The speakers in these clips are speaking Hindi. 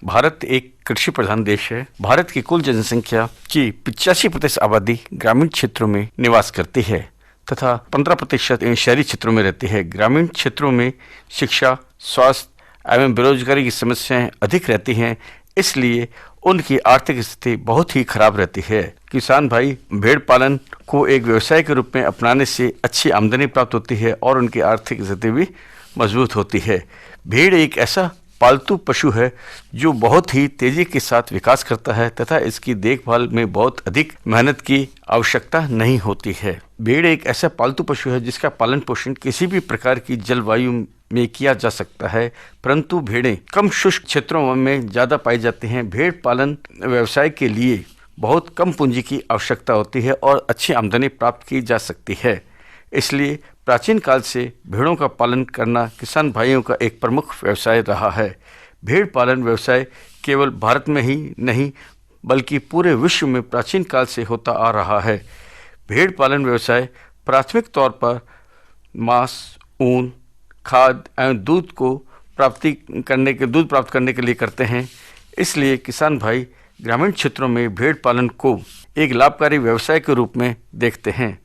भारत एक कृषि प्रधान देश है। भारत की कुल जनसंख्या की 85% आबादी ग्रामीण क्षेत्रों में निवास करती है तथा 15% शहरी क्षेत्रों में रहती है। ग्रामीण क्षेत्रों में शिक्षा, स्वास्थ्य एवं बेरोजगारी की समस्याएं अधिक रहती हैं, इसलिए उनकी आर्थिक स्थिति बहुत ही खराब रहती है। किसान भाई भेड़ पालन को एक व्यवसाय के रूप में अपनाने से अच्छी आमदनी प्राप्त होती है और उनकी आर्थिक स्थिति भी मजबूत होती है। भेड़ एक ऐसा पालतू पशु है जो बहुत ही तेजी के साथ विकास करता है तथा इसकी देखभाल में बहुत अधिक मेहनत की आवश्यकता नहीं होती है। भेड़ एक ऐसा पालतू पशु है जिसका पालन पोषण किसी भी प्रकार की जलवायु में किया जा सकता है, परंतु भेड़ें कम शुष्क क्षेत्रों में ज़्यादा पाई जाती हैं। भेड़ पालन व्यवसाय के लिए बहुत कम पूंजी की आवश्यकता होती है और अच्छी आमदनी प्राप्त की जा सकती है। इसलिए प्राचीन काल से भेड़ों का पालन करना किसान भाइयों का एक प्रमुख व्यवसाय रहा है। भेड़ पालन व्यवसाय केवल भारत में ही नहीं बल्कि पूरे विश्व में प्राचीन काल से होता आ रहा है। भेड़ पालन व्यवसाय प्राथमिक तौर पर मांस, ऊन, खाद्य एवं दूध प्राप्त करने के लिए करते हैं। इसलिए किसान भाई ग्रामीण क्षेत्रों में भेड़ पालन को एक लाभकारी व्यवसाय के रूप में देखते हैं।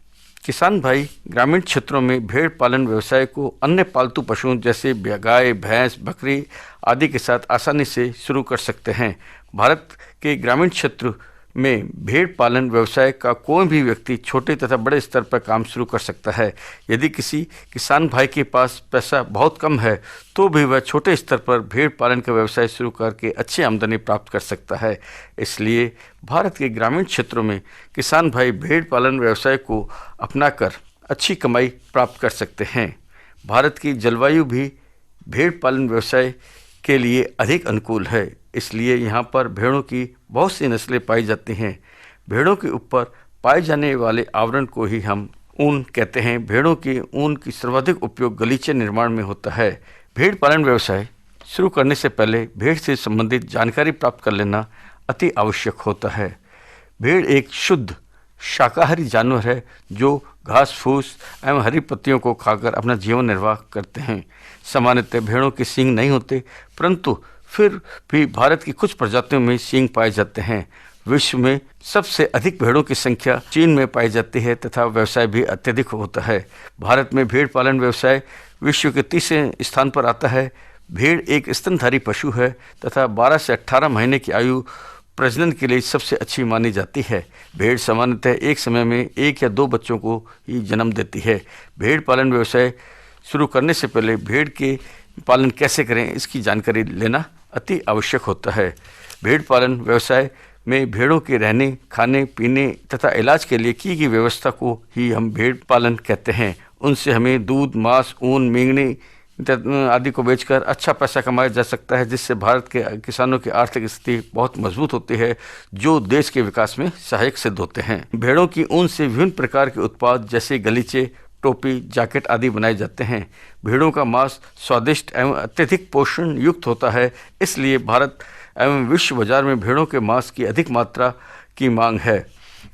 किसान भाई ग्रामीण क्षेत्रों में भेड़ पालन व्यवसाय को अन्य पालतू पशुओं जैसे गाय, भैंस, बकरी आदि के साथ आसानी से शुरू कर सकते हैं। भारत के ग्रामीण क्षेत्र में भेड़ पालन व्यवसाय का कोई भी व्यक्ति छोटे तथा बड़े स्तर पर काम शुरू कर सकता है। यदि किसी किसान भाई के पास पैसा बहुत कम है तो भी वह छोटे स्तर पर भेड़ पालन का व्यवसाय शुरू करके अच्छी आमदनी प्राप्त कर सकता है। इसलिए भारत के ग्रामीण क्षेत्रों में किसान भाई भेड़ पालन व्यवसाय को अपनाकर अच्छी कमाई प्राप्त कर सकते हैं। भारत की जलवायु भी भेड़ पालन व्यवसाय के लिए अधिक अनुकूल है, इसलिए यहाँ पर भेड़ों की बहुत सी नस्लें पाई जाती हैं। भेड़ों के ऊपर पाए जाने वाले आवरण को ही हम ऊन कहते हैं। भेड़ों के ऊन की सर्वाधिक उपयोग गलीचे निर्माण में होता है। भेड़ पालन व्यवसाय शुरू करने से पहले भेड़ से संबंधित जानकारी प्राप्त कर लेना अति आवश्यक होता है। भेड़ एक शुद्ध शाकाहारी जानवर है जो घास फूस एवं हरी पत्तियों को खाकर अपना जीवन निर्वाह करते हैं। सामान्यतः भेड़ों के सींग नहीं होते, परंतु फिर भी भारत की कुछ प्रजातियों में सींग पाए जाते हैं। विश्व में सबसे अधिक भेड़ों की संख्या चीन में पाई जाती है तथा व्यवसाय भी अत्यधिक होता है। भारत में भेड़ पालन व्यवसाय विश्व के 30वें स्थान पर आता है। भेड़ एक स्तनधारी पशु है तथा 12 से 18 महीने की आयु प्रजनन के लिए सबसे अच्छी मानी जाती है। भेड़ सामान्यतः एक समय में 1 या 2 बच्चों को ही जन्म देती है। भेड़ पालन व्यवसाय शुरू करने से पहले भेड़ के पालन कैसे करें इसकी जानकारी लेना अति आवश्यक होता है। भेड़ पालन व्यवसाय में भेड़ों के रहने, खाने, पीने तथा इलाज के लिए की गई व्यवस्था को ही हम भेड़ पालन कहते हैं। उनसे हमें दूध, मांस, ऊन, मेंगनी आदि को बेचकर अच्छा पैसा कमाया जा सकता है, जिससे भारत के किसानों की आर्थिक स्थिति बहुत मजबूत होती है, जो देश के विकास में सहायक सिद्ध होते हैं। भेड़ों की ऊन से विभिन्न प्रकार के उत्पाद जैसे गलीचे, टोपी, जैकेट आदि बनाए जाते हैं। भेड़ों का मांस स्वादिष्ट एवं अत्यधिक पोषण युक्त होता है, इसलिए भारत एवं विश्व बाजार में भेड़ों के मांस की अधिक मात्रा की मांग है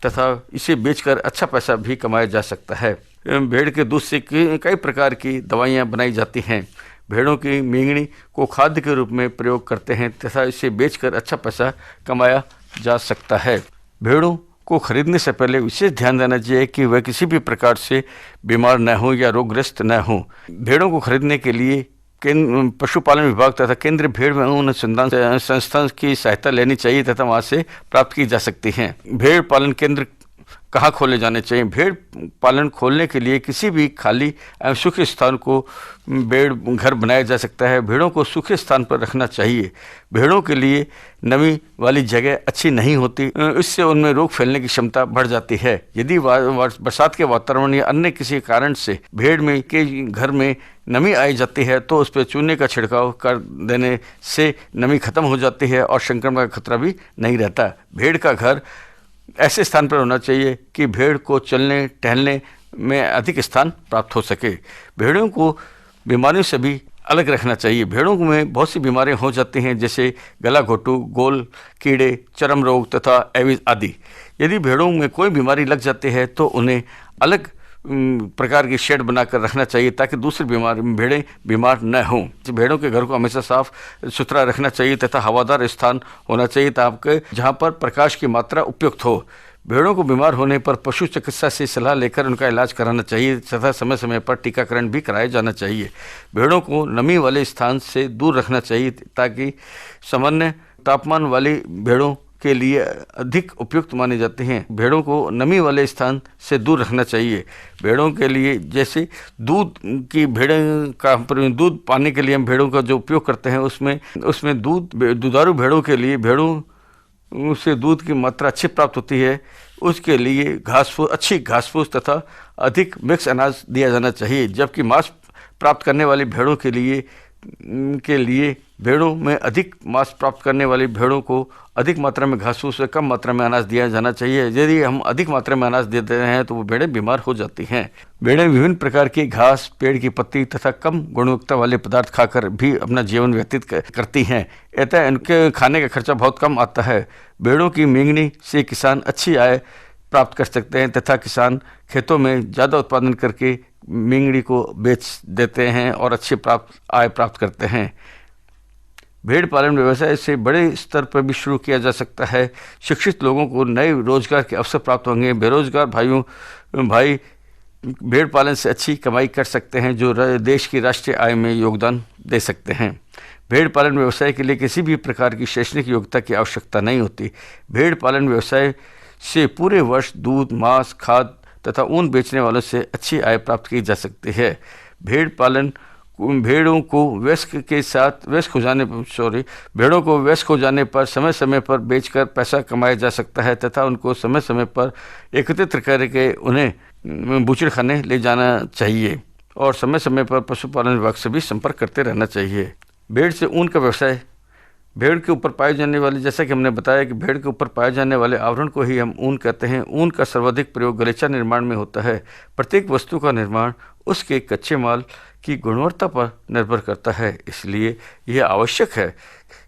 तथा इसे बेचकर अच्छा पैसा भी कमाया जा सकता है। भेड़ के दूध से कई प्रकार की दवाइयाँ बनाई जाती हैं। भेड़ों की मेंगनी को खाद्य के रूप में प्रयोग करते हैं तथा इसे बेचकर अच्छा पैसा कमाया जा सकता है। भेड़ों को खरीदने से पहले विशेष ध्यान देना चाहिए कि वह किसी भी प्रकार से बीमार न हो या रोगग्रस्त न हो। भेड़ों को खरीदने के लिए पशुपालन विभाग तथा केंद्रीय भेड़ एवं अनुसंधान संस्थान की सहायता लेनी चाहिए तथा वहाँ से प्राप्त की जा सकती हैं। भेड़ पालन केंद्र कहाँ खोले जाने चाहिए? भेड़ पालन खोलने के लिए किसी भी खाली एवं सूखे स्थान को भेड़ घर बनाया जा सकता है। भेड़ों को सूखे स्थान पर रखना चाहिए। भेड़ों के लिए नमी वाली जगह अच्छी नहीं होती, इससे उनमें रोग फैलने की क्षमता बढ़ जाती है। यदि बरसात के वातावरण या अन्य किसी कारण से भेड़ में के घर में नमी आई जाती है तो उस पर चूने का छिड़काव कर देने से नमी खत्म हो जाती है और संक्रमण का खतरा भी नहीं रहता। भेड़ का घर ऐसे स्थान पर होना चाहिए कि भेड़ को चलने टहलने में अधिक स्थान प्राप्त हो सके। भेड़ों को बीमारियों से भी अलग रखना चाहिए। भेड़ों में बहुत सी बीमारियां हो जाती हैं जैसे गला घोटू, गोल कीड़े, चर्म रोग तथा एविस आदि। यदि भेड़ों में कोई बीमारी लग जाती है तो उन्हें अलग प्रकार की शेड बनाकर रखना चाहिए ताकि दूसरी भेड़ें बीमार न हों। भेड़ों के घर को हमेशा साफ सुथरा रखना चाहिए तथा हवादार स्थान होना चाहिए ताकि जहाँ पर प्रकाश की मात्रा उपयुक्त हो। भेड़ों को बीमार होने पर पशु चिकित्सा से सलाह लेकर उनका इलाज कराना चाहिए तथा समय समय पर टीकाकरण भी कराया जाना चाहिए। भेड़ों को नमी वाले स्थान से दूर रखना चाहिए ताकि सामान्य तापमान वाली भेड़ों के लिए अधिक उपयुक्त माने जाते हैं। भेड़ों को नमी वाले स्थान से दूर रखना चाहिए। भेड़ों के लिए जैसे दूध की भेड़ों का दूध पाने के लिए हम भेड़ों का जो उपयोग करते हैं उसमें दुधारू भेड़ों के लिए भेड़ों से दूध की मात्रा अच्छी प्राप्त होती है। उसके लिए अच्छी घास फूस तथा अधिक मिक्स अनाज दिया जाना चाहिए। जबकि मांस प्राप्त करने वाली भेड़ों के लिए भेड़ों में अधिक मांस प्राप्त करने वाली भेड़ों को अधिक मात्रा में घास फूस से कम मात्रा में अनाज दिया जाना चाहिए। यदि हम अधिक मात्रा में अनाज देते हैं तो वो भेड़ें बीमार हो जाती हैं। भेड़ें विभिन्न प्रकार की घास, पेड़ की पत्ती तथा कम गुणवत्ता वाले पदार्थ खाकर भी अपना जीवन व्यतीत करती हैं। अतः इनके खाने का खर्चा बहुत कम आता है। भेड़ों की मेंगनी से किसान अच्छी आय प्राप्त कर सकते हैं तथा किसान खेतों में ज़्यादा उत्पादन करके मेंगनी को बेच देते हैं और अच्छी आय प्राप्त करते हैं। भेड़ पालन व्यवसाय से बड़े स्तर पर भी शुरू किया जा सकता है। शिक्षित लोगों को नए रोजगार के अवसर प्राप्त होंगे। बेरोजगार भाई भेड़ पालन से अच्छी कमाई कर सकते हैं जो देश की राष्ट्रीय आय में योगदान दे सकते हैं। भेड़ पालन व्यवसाय के लिए किसी भी प्रकार की शैक्षणिक योग्यता की आवश्यकता नहीं होती। भेड़ पालन व्यवसाय से पूरे वर्ष दूध, मांस, खाद तथा ऊन बेचने वालों से अच्छी आय प्राप्त की जा सकती है। भेड़ों को वयस्क हो जाने पर समय समय पर बेचकर पैसा कमाया जा सकता है तथा उनको समय समय पर एकत्रित करके उन्हें बूचड़खाने ले जाना चाहिए और समय समय पर पशुपालन विभाग से भी संपर्क करते रहना चाहिए। भेड़ से ऊन का व्यवसाय। भेड़ के ऊपर पाए जाने वाले, जैसा कि हमने बताया कि भेड़ के ऊपर पाए जाने वाले आवरण को ही हम ऊन कहते हैं। ऊन का सर्वाधिक प्रयोग गलीचा निर्माण में होता है। प्रत्येक वस्तु का निर्माण उसके कच्चे माल की गुणवत्ता पर निर्भर करता है। इसलिए यह आवश्यक है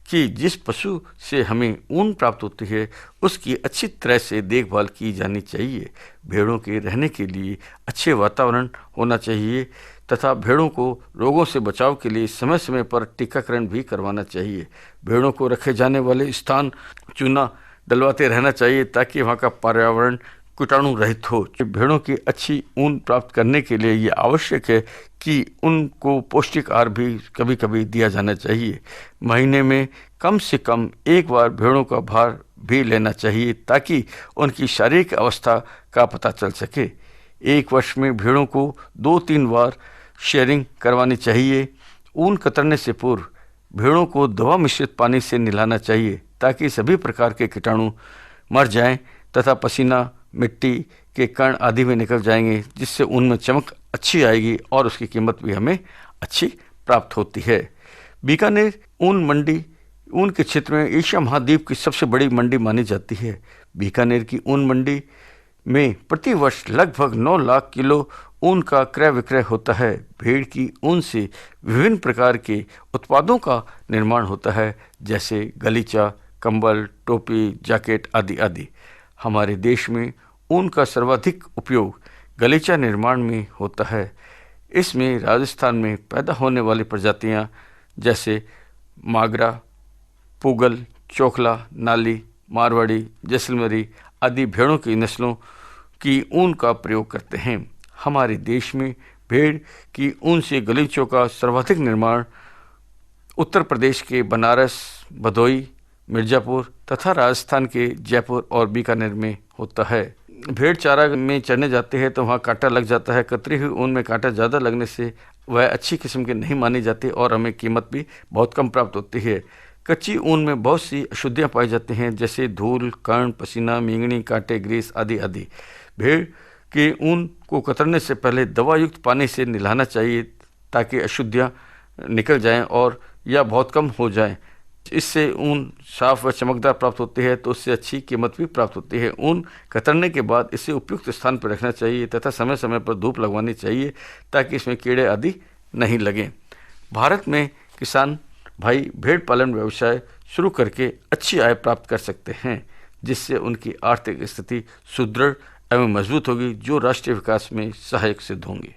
कि जिस पशु से हमें ऊन प्राप्त होती है उसकी अच्छी तरह से देखभाल की जानी चाहिए। भेड़ों के रहने के लिए अच्छे वातावरण होना चाहिए तथा भेड़ों को रोगों से बचाव के लिए समय समय पर टीकाकरण भी करवाना चाहिए। भेड़ों को रखे जाने वाले स्थान चूना डलवाते रहना चाहिए ताकि वहाँ का पर्यावरण कीटाणु रहित हो। भेड़ों की अच्छी ऊन प्राप्त करने के लिए ये आवश्यक है कि उनको पौष्टिक आहार भी कभी कभी दिया जाना चाहिए। महीने में कम से कम एक बार भेड़ों का भार भी लेना चाहिए ताकि उनकी शारीरिक अवस्था का पता चल सके। एक वर्ष में भेड़ों को 2-3 बार शेयरिंग करवानी चाहिए। ऊन कतरने से पूर्व भेड़ों को दवा मिश्रित पानी से नहलाना चाहिए ताकि सभी प्रकार के कीटाणु मर जाएं तथा पसीना, मिट्टी के कण आदि में निकल जाएंगे, जिससे ऊन में चमक अच्छी आएगी और उसकी कीमत भी हमें अच्छी प्राप्त होती है। बीकानेर ऊन मंडी ऊन के क्षेत्र में एशिया महाद्वीप की सबसे बड़ी मंडी मानी जाती है। बीकानेर की ऊन मंडी में प्रति वर्ष लगभग 9 लाख किलो ऊन का क्रय विक्रय होता है। भेड़ की ऊन से विभिन्न प्रकार के उत्पादों का निर्माण होता है, जैसे गलीचा, कंबल, टोपी, जैकेट आदि आदि। हमारे देश में ऊन का सर्वाधिक उपयोग गलीचा निर्माण में होता है। इसमें राजस्थान में पैदा होने वाली प्रजातियां जैसे मागरा, पुगल, चोखला, नाली, मारवाड़ी, जैसलमेरी आदि भेड़ों की नस्लों की ऊन का प्रयोग करते हैं। हमारे देश में भेड़ की ऊन से गलीचों का सर्वाधिक निर्माण उत्तर प्रदेश के बनारस, भदोई, मिर्ज़ापुर तथा राजस्थान के जयपुर और बीकानेर में होता है। भेड़ चारा में चरने जाते हैं तो वहाँ कांटा लग जाता है। कतरी हुई ऊन में कांटा ज़्यादा लगने से वह अच्छी किस्म की नहीं मानी जाती और हमें कीमत भी बहुत कम प्राप्त होती है। कच्ची ऊन में बहुत सी अशुद्धियाँ पाई जाती हैं, जैसे धूल, कण, पसीना, मींगनी, कांटे, ग्रीस आदि आदि। भेड़ के ऊन को कतरने से पहले दवायुक्त पानी से नहलाना चाहिए ताकि अशुद्धियाँ निकल जाएं और या बहुत कम हो जाएं। इससे ऊन साफ व चमकदार प्राप्त होती है तो उससे अच्छी कीमत भी प्राप्त होती है। ऊन कतरने के बाद इसे उपयुक्त स्थान पर रखना चाहिए तथा समय समय पर धूप लगवानी चाहिए ताकि इसमें कीड़े आदि नहीं लगें। भारत में किसान भाई भेड़ पालन व्यवसाय शुरू करके अच्छी आय प्राप्त कर सकते हैं, जिससे उनकी आर्थिक स्थिति सुदृढ़ एवं मजबूत होगी, जो राष्ट्रीय विकास में सहायक सिद्ध होंगे।